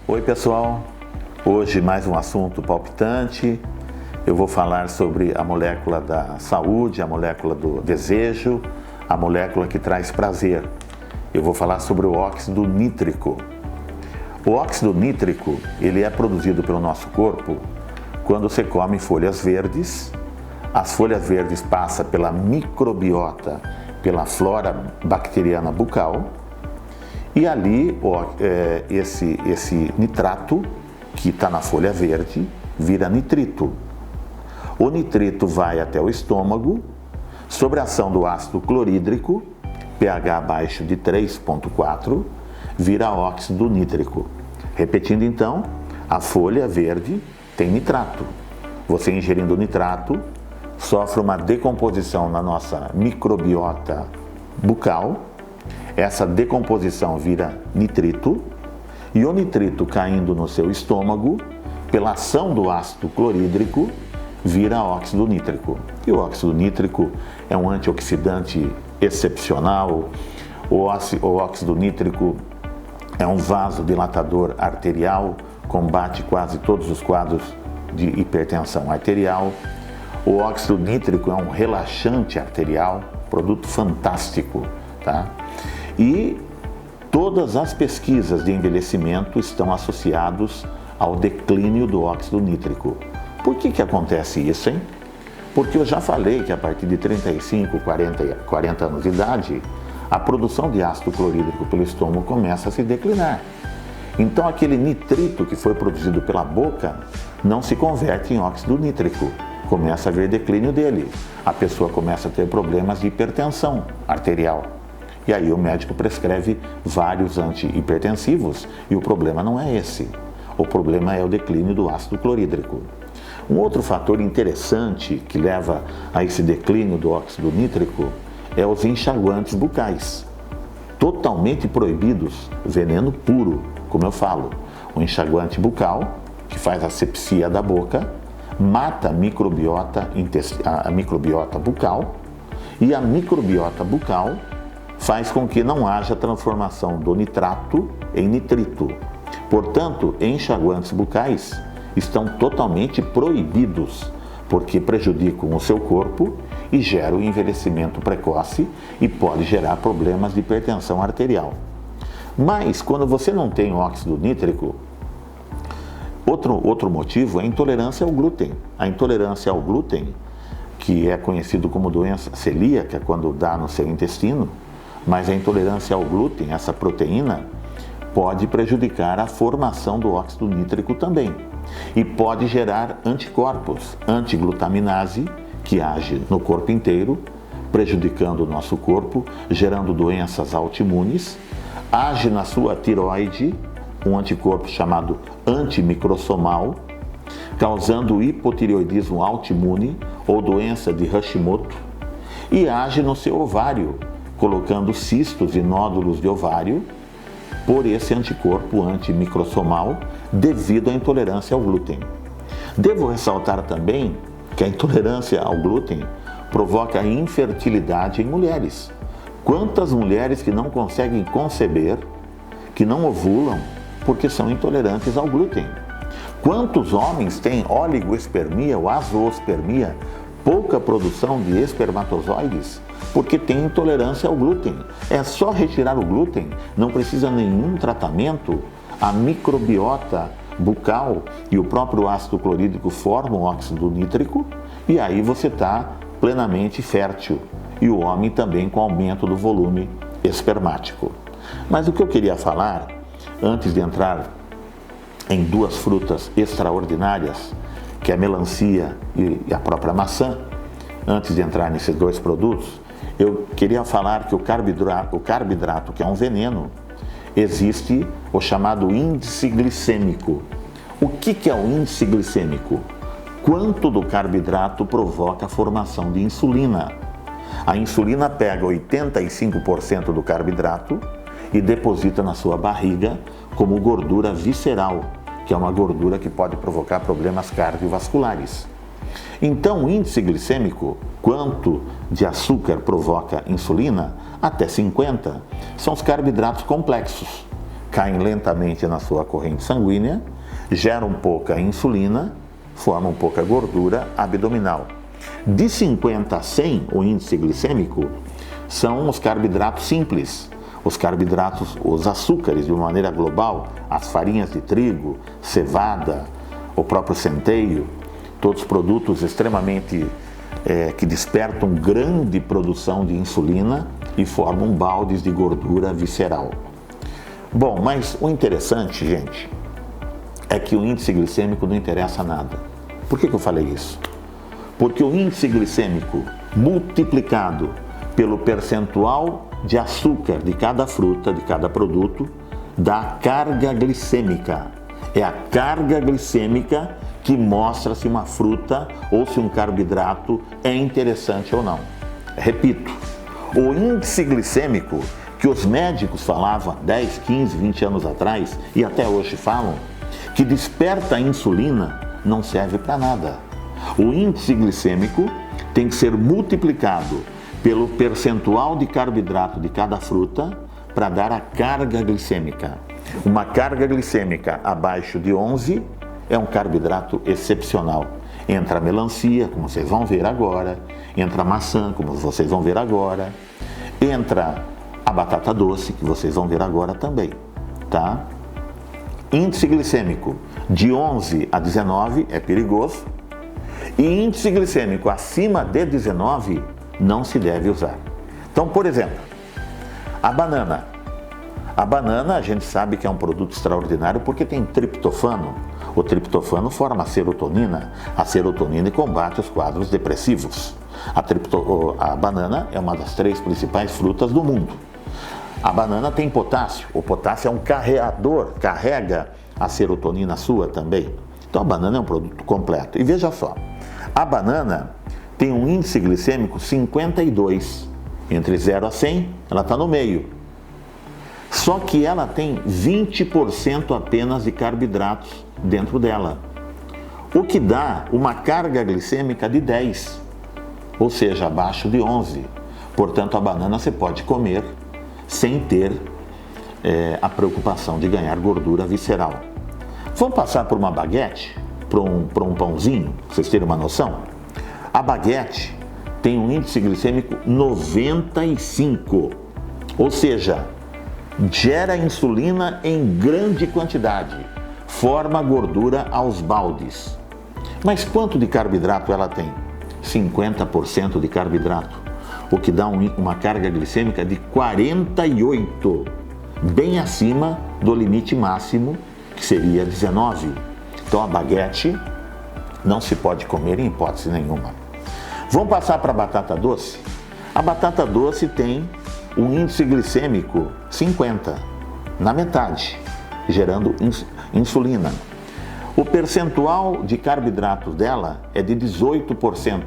Oi pessoal, hoje mais um assunto palpitante. Eu vou falar sobre a molécula da saúde, a molécula do desejo, a molécula que traz prazer. Eu vou falar sobre o óxido nítrico. O óxido nítrico, ele é produzido pelo nosso corpo quando você come folhas verdes. As folhas verdes passam pela microbiota, pela flora bacteriana bucal, e ali esse nitrato que está na folha verde vira nitrito. O nitrito vai até o estômago, sob a ação do ácido clorídrico, pH abaixo de 3,4, vira óxido nítrico. Repetindo então, a folha verde tem nitrato. Você ingerindo nitrato, sofre uma decomposição na nossa microbiota bucal. Essa decomposição vira nitrito, e o nitrito caindo no seu estômago, pela ação do ácido clorídrico, vira óxido nítrico. E o óxido nítrico é um antioxidante excepcional. O óxido nítrico é um vasodilatador arterial, combate quase todos os quadros de hipertensão arterial. O óxido nítrico é um relaxante arterial, produto fantástico, tá? E todas as pesquisas de envelhecimento estão associadas ao declínio do óxido nítrico. Por que acontece isso, hein? Porque eu já falei que a partir de 35, 40 anos de idade, a produção de ácido clorídrico pelo estômago começa a se declinar. Então aquele nitrito que foi produzido pela boca não se converte em óxido nítrico. Começa a haver declínio dele. A pessoa começa a ter problemas de hipertensão arterial. E aí o médico prescreve vários antihipertensivos e o problema não é esse. O problema é o declínio do ácido clorídrico. Um outro fator interessante que leva a esse declínio do óxido nítrico é os enxaguantes bucais. Totalmente proibidos, veneno puro, como eu falo. O enxaguante bucal, que faz asepsia da boca, mata a microbiota bucal, e a microbiota bucal faz com que não haja transformação do nitrato em nitrito. Portanto, enxaguantes bucais estão totalmente proibidos, porque prejudicam o seu corpo e geram envelhecimento precoce e pode gerar problemas de hipertensão arterial. Mas, quando você não tem óxido nítrico, outro motivo é a intolerância ao glúten. A intolerância ao glúten, que é conhecido como doença celíaca, quando dá no seu intestino, mas a intolerância ao glúten, essa proteína, pode prejudicar a formação do óxido nítrico também. E pode gerar anticorpos, antiglutaminase, que age no corpo inteiro, prejudicando o nosso corpo, gerando doenças autoimunes. Age na sua tireoide, um anticorpo chamado antimicrosomal, causando hipotireoidismo autoimune ou doença de Hashimoto. E age no seu ovário, colocando cistos e nódulos de ovário por esse anticorpo antimicrosomal devido à intolerância ao glúten. Devo ressaltar também que a intolerância ao glúten provoca infertilidade em mulheres. Quantas mulheres que não conseguem conceber, que não ovulam, porque são intolerantes ao glúten? Quantos homens têm oligoespermia ou azoospermia, pouca produção de espermatozoides, porque tem intolerância ao glúten? É só retirar o glúten, não precisa nenhum tratamento. A microbiota bucal e o próprio ácido clorídrico formam óxido nítrico, e aí você está plenamente fértil, e o homem também com aumento do volume espermático. Mas o que eu queria falar, antes de entrar em duas frutas extraordinárias, que é a melancia e a própria maçã, antes de entrar nesses dois produtos, eu queria falar que o carboidrato, que é um veneno, existe o chamado índice glicêmico. O que é o índice glicêmico? Quanto do carboidrato provoca a formação de insulina? A insulina pega 85% do carboidrato e deposita na sua barriga como gordura visceral, que é uma gordura que pode provocar problemas cardiovasculares. Então, o índice glicêmico, quanto de açúcar provoca insulina, até 50, são os carboidratos complexos, caem lentamente na sua corrente sanguínea, geram pouca insulina, formam pouca gordura abdominal. De 50 a 100, o índice glicêmico, são os carboidratos simples, os carboidratos, os açúcares de uma maneira global, as farinhas de trigo, cevada, o próprio centeio, todos produtos extremamente que despertam grande produção de insulina e formam baldes de gordura visceral. Bom, mas o interessante, gente, é que o índice glicêmico não interessa nada. Por que eu falei isso? Porque o índice glicêmico multiplicado pelo percentual de açúcar de cada fruta, de cada produto, dá carga glicêmica. É a carga glicêmica que mostra se uma fruta ou se um carboidrato é interessante ou não. Repito, o índice glicêmico que os médicos falavam 10, 15, 20 anos atrás e até hoje falam, que desperta a insulina, não serve para nada. O índice glicêmico tem que ser multiplicado pelo percentual de carboidrato de cada fruta para dar a carga glicêmica. Uma carga glicêmica abaixo de 11 é um carboidrato excepcional. Entra a melancia, como vocês vão ver agora, entra a maçã, como vocês vão ver agora, entra a batata doce, que vocês vão ver agora também, tá? Índice glicêmico de 11 a 19 é perigoso e índice glicêmico acima de 19 não se deve usar. Então, por exemplo, a banana. A banana a gente sabe que é um produto extraordinário porque tem triptofano. O triptofano forma a serotonina combate os quadros depressivos. A banana é uma das 3 principais frutas do mundo. A banana tem potássio. O potássio é um carreador, carrega a serotonina sua também. Então a banana é um produto completo. E veja só, a banana tem um índice glicêmico 52. Entre 0 a 100, ela está no meio. Só que ela tem 20% apenas de carboidratos dentro dela. O que dá uma carga glicêmica de 10, ou seja, abaixo de 11. Portanto, a banana você pode comer sem ter a preocupação de ganhar gordura visceral. Vamos passar por uma baguete, por um pãozinho, para vocês terem uma noção? A baguete tem um índice glicêmico 95, ou seja, gera insulina em grande quantidade, forma gordura aos baldes. Mas quanto de carboidrato ela tem? 50% de carboidrato, o que dá uma carga glicêmica de 48, bem acima do limite máximo, que seria 19. Então a baguete não se pode comer em hipótese nenhuma. Vamos passar para a batata doce? A batata doce tem um índice glicêmico 50, na metade, gerando insulina. O percentual de carboidratos dela é de 18%.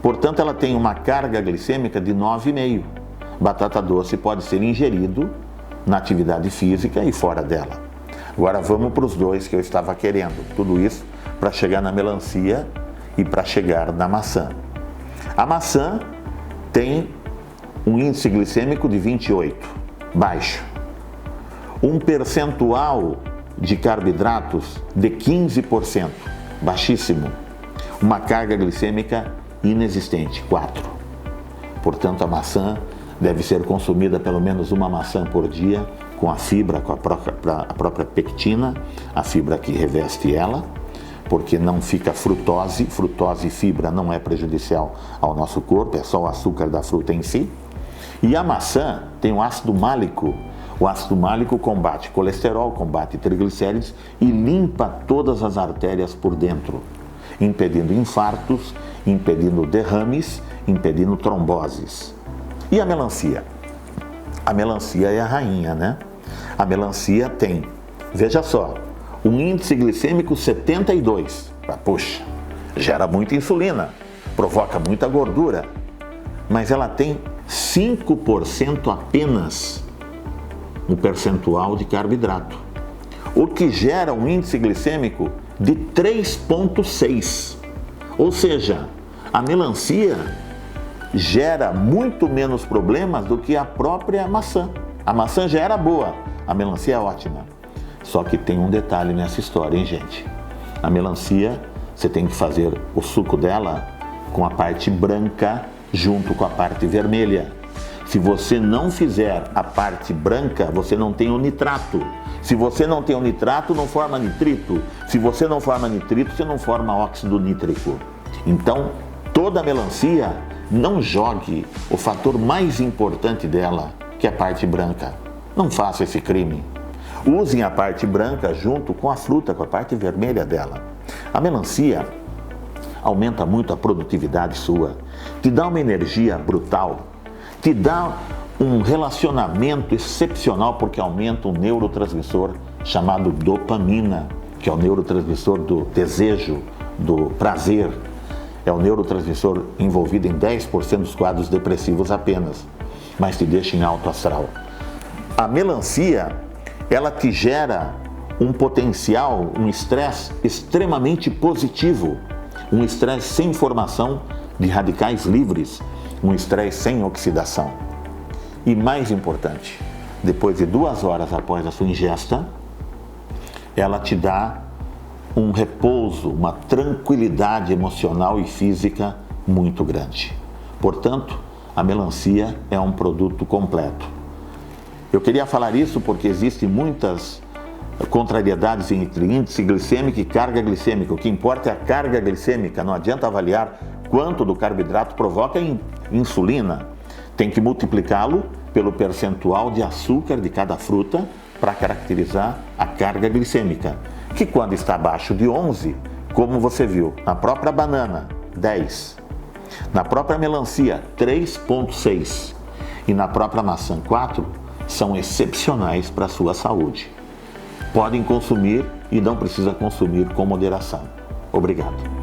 Portanto, ela tem uma carga glicêmica de 9,5. Batata doce pode ser ingerido na atividade física e fora dela. Agora vamos para os dois que eu estava querendo. Tudo isso para chegar na melancia e para chegar na maçã. A maçã tem um índice glicêmico de 28, baixo. Um percentual de carboidratos de 15%, baixíssimo. Uma carga glicêmica inexistente, 4. Portanto, a maçã deve ser consumida pelo menos uma maçã por dia, com a fibra, com a própria pectina, a fibra que reveste ela, porque não fica frutose. Frutose e fibra não é prejudicial ao nosso corpo, é só o açúcar da fruta em si. E a maçã tem o ácido málico. O ácido málico combate colesterol, combate triglicérides e limpa todas as artérias por dentro, impedindo infartos, impedindo derrames, impedindo tromboses. E a melancia? A melancia é a rainha, né? A melancia tem, veja só, um índice glicêmico 72. Puxa, gera muita insulina, provoca muita gordura, mas ela tem 5% apenas no percentual de carboidrato, o que gera um índice glicêmico de 3,6. Ou seja, a melancia gera muito menos problemas do que a própria maçã. A maçã já era boa, A melancia é ótima. Só que tem um detalhe nessa história, hein, gente? A melancia, você tem que fazer o suco dela com a parte branca junto com a parte vermelha. Se você não fizer a parte branca, você não tem o nitrato. Se você não tem o nitrato, não forma nitrito. Se você não forma nitrito, você não forma óxido nítrico. Então, toda melancia, não jogue o fator mais importante dela, que é a parte branca. Não faça esse crime. Usem a parte branca junto com a fruta, com a parte vermelha dela. A melancia aumenta muito a produtividade sua, te dá uma energia brutal, te dá um relacionamento excepcional porque aumenta um neurotransmissor chamado dopamina, que é o neurotransmissor do desejo, do prazer. É o neurotransmissor envolvido em 10% dos quadros depressivos apenas, mas te deixa em alto astral. A melancia, ela te gera um potencial, um estresse extremamente positivo, um estresse sem formação de radicais livres, um estresse sem oxidação. E mais importante, depois de 2 horas após a sua ingesta, ela te dá um repouso, uma tranquilidade emocional e física muito grande. Portanto, a melancia é um produto completo. Eu queria falar isso porque existem muitas contrariedades entre índice glicêmico e carga glicêmica. O que importa é a carga glicêmica, não adianta avaliar quanto do carboidrato provoca insulina. Tem que multiplicá-lo pelo percentual de açúcar de cada fruta para caracterizar a carga glicêmica, que quando está abaixo de 11, como você viu, na própria banana, 10, na própria melancia, 3,6 e na própria maçã, 4, são excepcionais para a sua saúde. Podem consumir e não precisa consumir com moderação. Obrigado.